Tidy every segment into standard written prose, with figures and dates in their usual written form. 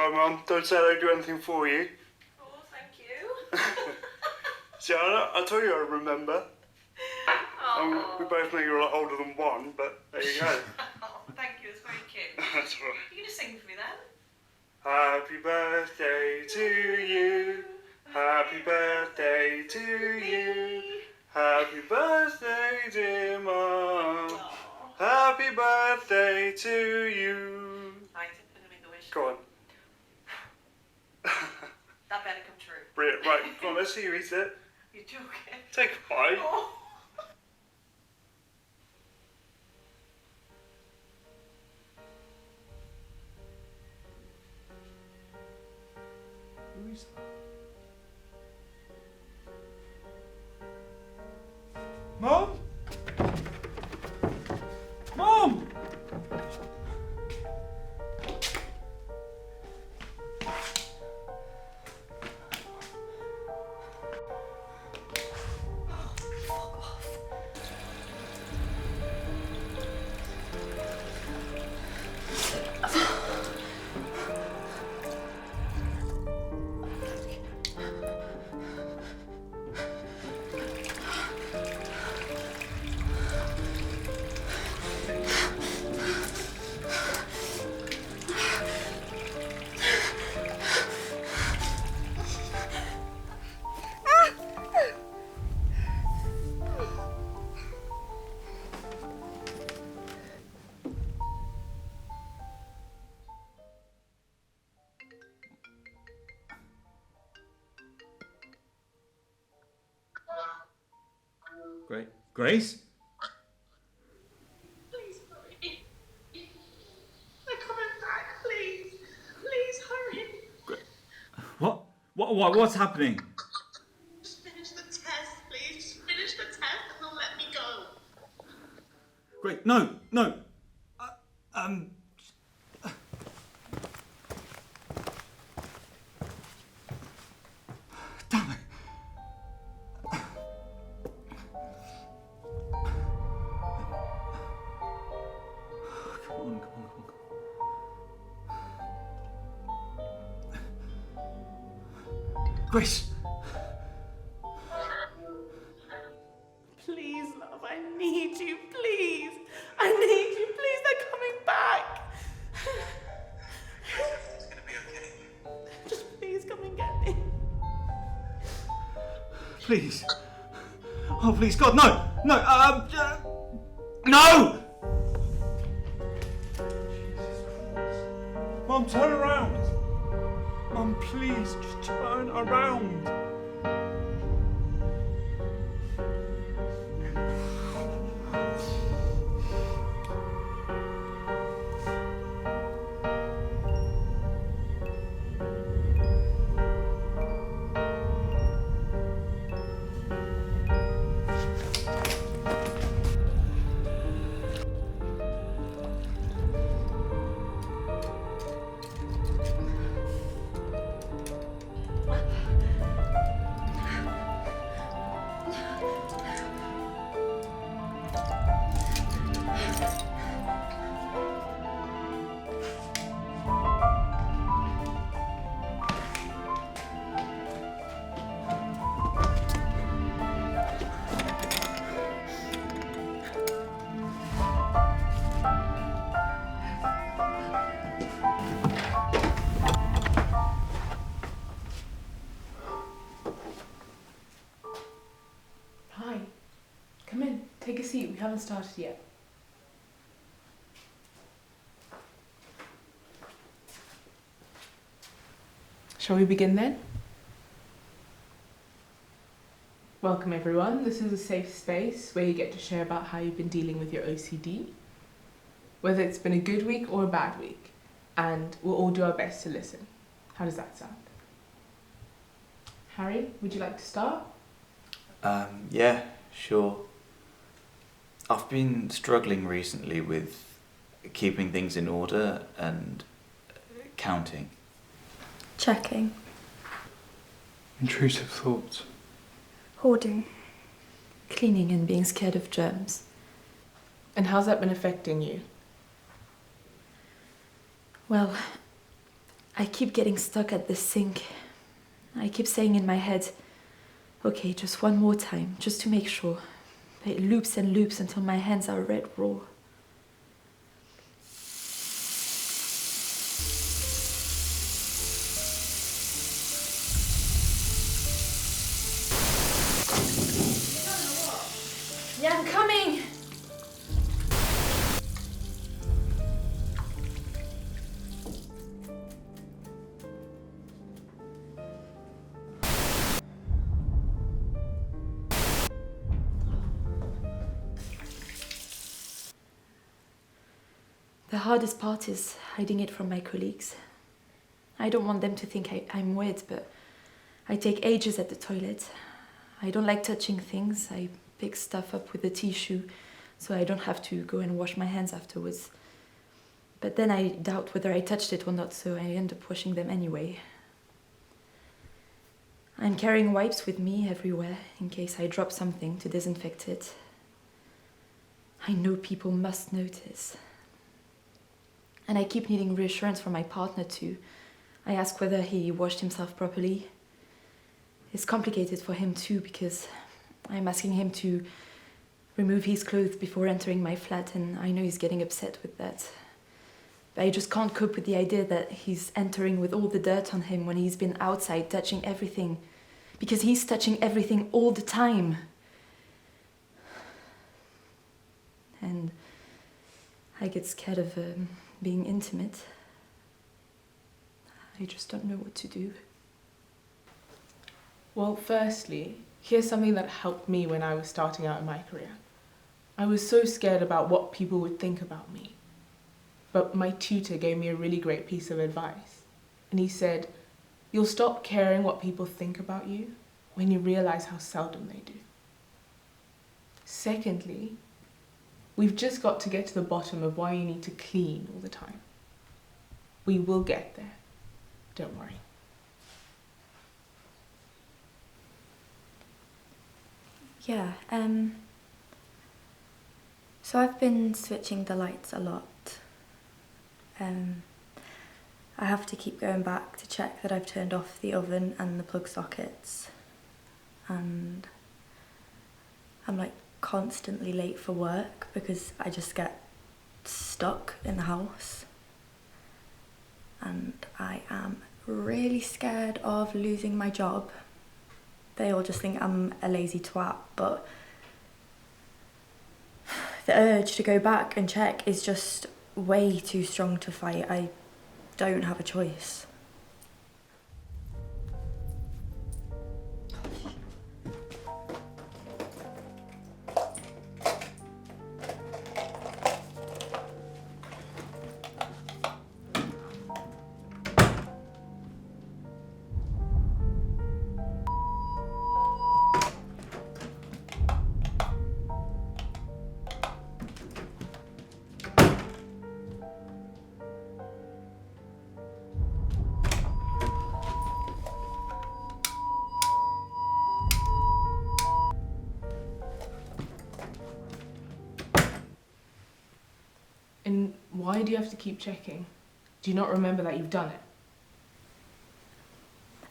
alright, Mum. Don't say I don't do anything for you. Oh, thank you. See, I told you I remember. We both know you're a lot older than one, but there you go. Oh, thank you. It's very cute. That's all right. You can just sing for me then. Happy birthday to you. Happy birthday to you. Happy birthday, dear Mum. Oh. Happy birthday to you. Right, I'm going to make a wish. Go on. That better come true. Brilliant. Right, go on, let's see you eat it. You're joking. Take a bite. Oh. Who is that? Mum? Mum! Grace? Please hurry. They're coming back, please. Please hurry. What's happening? Just finish the test, please. Just finish the test and they'll let me go. Great. No. Damn it. Come on. Grace. Please, love, I need you, please. I need you, please. They're coming back. Everything's gonna be okay. Just please come and get me. Please. Oh, please, God, no! No! Mum, turn around. Mum, please, just turn around. Hi. Come in. Take a seat. We haven't started yet. Shall we begin then? Welcome everyone. This is a safe space where you get to share about how you've been dealing with your OCD, whether it's been a good week or a bad week, and we'll all do our best to listen. How does that sound? Harry, would you like to start? Yeah, sure. I've been struggling recently with keeping things in order and counting. Checking. Intrusive thoughts. Hoarding. Cleaning and being scared of germs. And how's that been affecting you? Well, I keep getting stuck at the sink. I keep saying in my head, okay, just one more time, just to make sure. But it loops and loops until my hands are red raw. Yeah, I'm coming! The hardest part is hiding it from my colleagues. I don't want them to think I'm weird, but I take ages at the toilet. I don't like touching things. I pick stuff up with a tissue so I don't have to go and wash my hands afterwards. But then I doubt whether I touched it or not, so I end up washing them anyway. I'm carrying wipes with me everywhere in case I drop something to disinfect it. I know people must notice. And I keep needing reassurance from my partner too. I ask whether he washed himself properly. It's complicated for him too because I'm asking him to remove his clothes before entering my flat, and I know he's getting upset with that. But I just can't cope with the idea that he's entering with all the dirt on him when he's been outside touching everything. Because he's touching everything all the time. And I get scared of being intimate. I just don't know what to do. Well, firstly, here's something that helped me when I was starting out in my career. I was so scared about what people would think about me. But my tutor gave me a really great piece of advice. And he said, you'll stop caring what people think about you when you realize how seldom they do. Secondly, we've just got to get to the bottom of why you need to clean all the time. We will get there. Don't worry. Yeah, so I've been switching the lights a lot. I have to keep going back to check that I've turned off the oven and the plug sockets. And I'm like constantly late for work because I just get stuck in the house. And I am really scared of losing my job. They all just think I'm a lazy twat, but the urge to go back and check is just way too strong to fight. I don't have a choice. And why do you have to keep checking? Do you not remember that you've done it?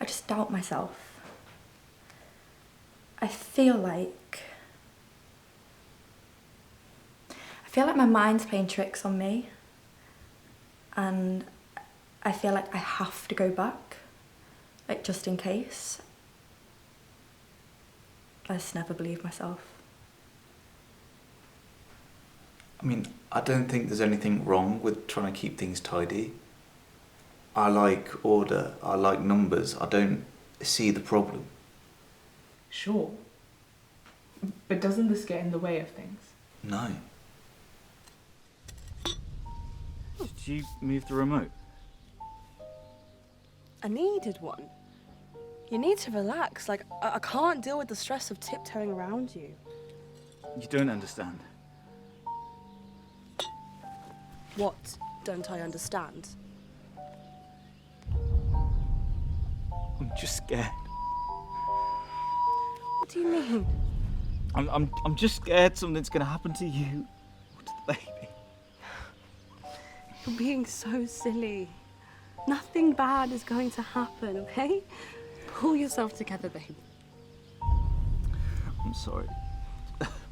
I just doubt myself. I feel like my mind's playing tricks on me, and I feel like I have to go back, like just in case. I just never believe myself. I mean, I don't think there's anything wrong with trying to keep things tidy. I like order, I like numbers, I don't see the problem. Sure. But doesn't this get in the way of things? No. Did you move the remote? I needed one. You need to relax. Like, I can't deal with the stress of tiptoeing around you. You don't understand. What don't I understand? I'm just scared. What do you mean? I'm just scared something's gonna happen to you or to the baby. You're being so silly. Nothing bad is going to happen, okay? Pull yourself together, babe. I'm sorry.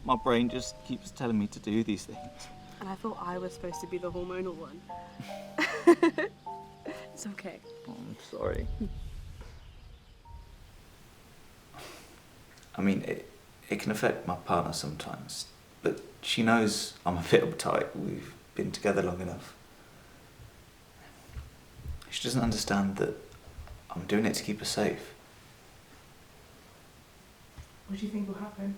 My brain just keeps telling me to do these things. And I thought I was supposed to be the hormonal one. It's okay. Oh, I'm sorry. I mean, it can affect my partner sometimes, but she knows I'm a bit uptight. We've been together long enough. She doesn't understand that I'm doing it to keep her safe. What do you think will happen?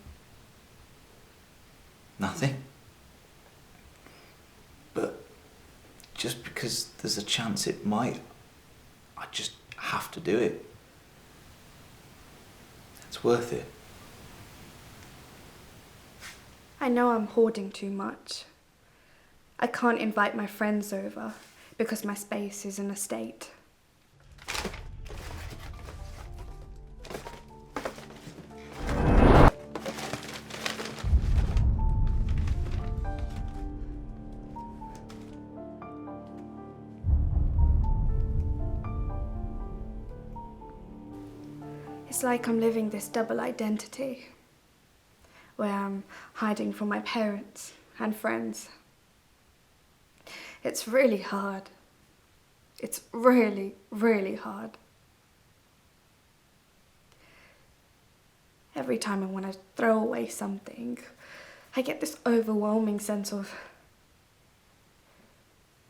Nothing. But just because there's a chance it might, I just have to do it. It's worth it. I know I'm hoarding too much. I can't invite my friends over because my space is in a state. It's like I'm living this double identity, where I'm hiding from my parents and friends. It's really hard. It's really, really hard. Every time I want to throw away something, I get this overwhelming sense of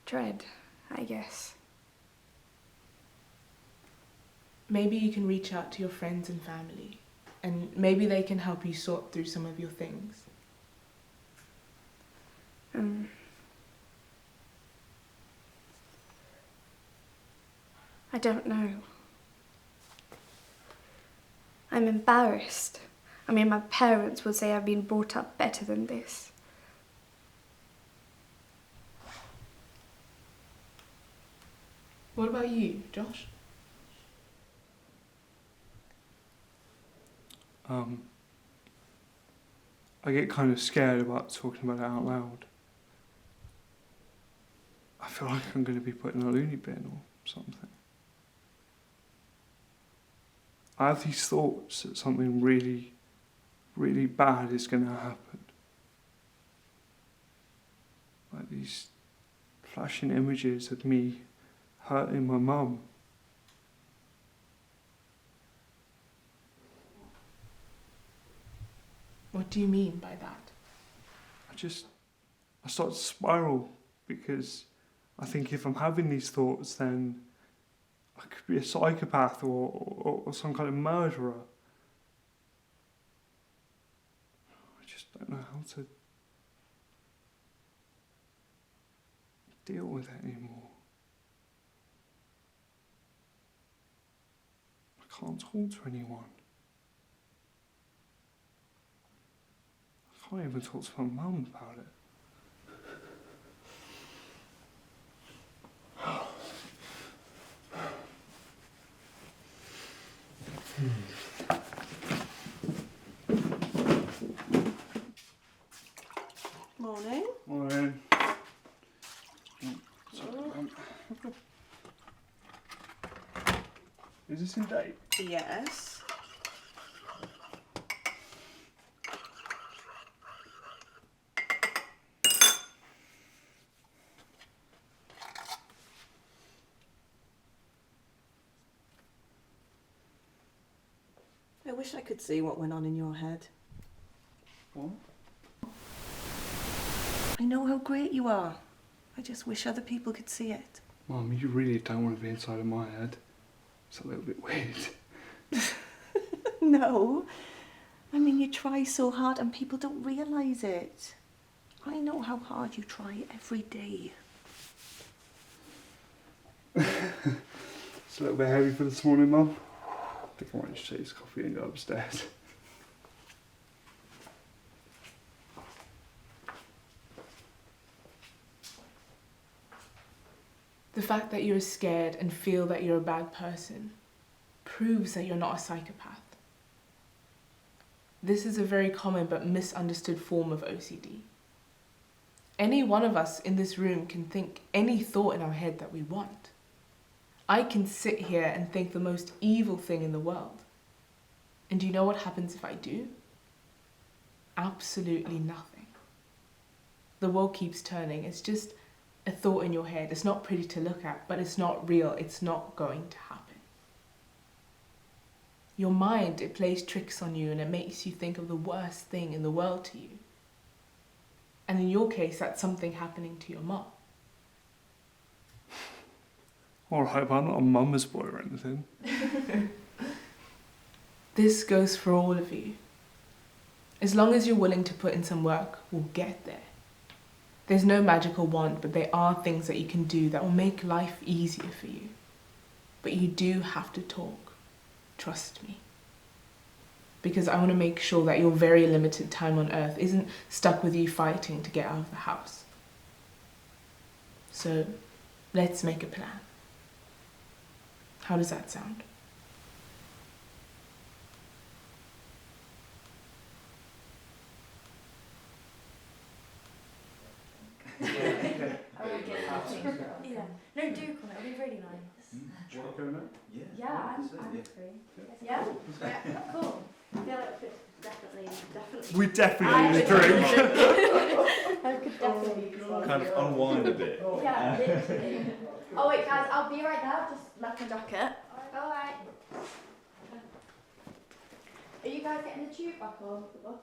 dread, I guess. Maybe you can reach out to your friends and family, and maybe they can help you sort through some of your things. I don't know. I'm embarrassed. I mean, my parents would say I've been brought up better than this. What about you, Josh? I get kind of scared about talking about it out loud. I feel like I'm going to be put in a loony bin or something. I have these thoughts that something really, really bad is going to happen. Like these flashing images of me hurting my mum. What do you mean by that? I start to spiral because I think if I'm having these thoughts, then I could be a psychopath or some kind of murderer. I just don't know how to deal with it anymore. I can't talk to anyone. I can't even talk to my mum about it. Morning. Morning. Is this in date? Yes. I wish I could see what went on in your head. What? I know how great you are. I just wish other people could see it. Mum, you really don't want to be inside of my head. It's a little bit weird. No. I mean, you try so hard and people don't realise it. I know how hard you try every day. It's a little bit heavy for this morning, Mum. I think I might just take this coffee and go upstairs. The fact that you're scared and feel that you're a bad person proves that you're not a psychopath. This is a very common but misunderstood form of OCD. Any one of us in this room can think any thought in our head that we want. I can sit here and think the most evil thing in the world. And do you know what happens if I do? Absolutely nothing. The world keeps turning. It's just a thought in your head. It's not pretty to look at, but it's not real. It's not going to happen. Your mind, it plays tricks on you and it makes you think of the worst thing in the world to you. And in your case, that's something happening to your mom. Well, I hope I'm not a mama's boy or anything. This goes for all of you. As long as you're willing to put in some work, we'll get there. There's no magical wand, but there are things that you can do that will make life easier for you. But you do have to talk. Trust me. Because I want to make sure that your very limited time on Earth isn't stuck with you fighting to get out of the house. So, let's make a plan. How does that sound? Yeah. No, do come. It'll be really nice. Yeah, I'm free. Yeah? Yeah, cool. I feel like we could definitely. We definitely need a drink. I could definitely. Kind of unwind a bit. Yeah, literally. Oh wait, guys, I'll be right there. Just left my jacket. Alright. Are you guys getting the tube back or the bus?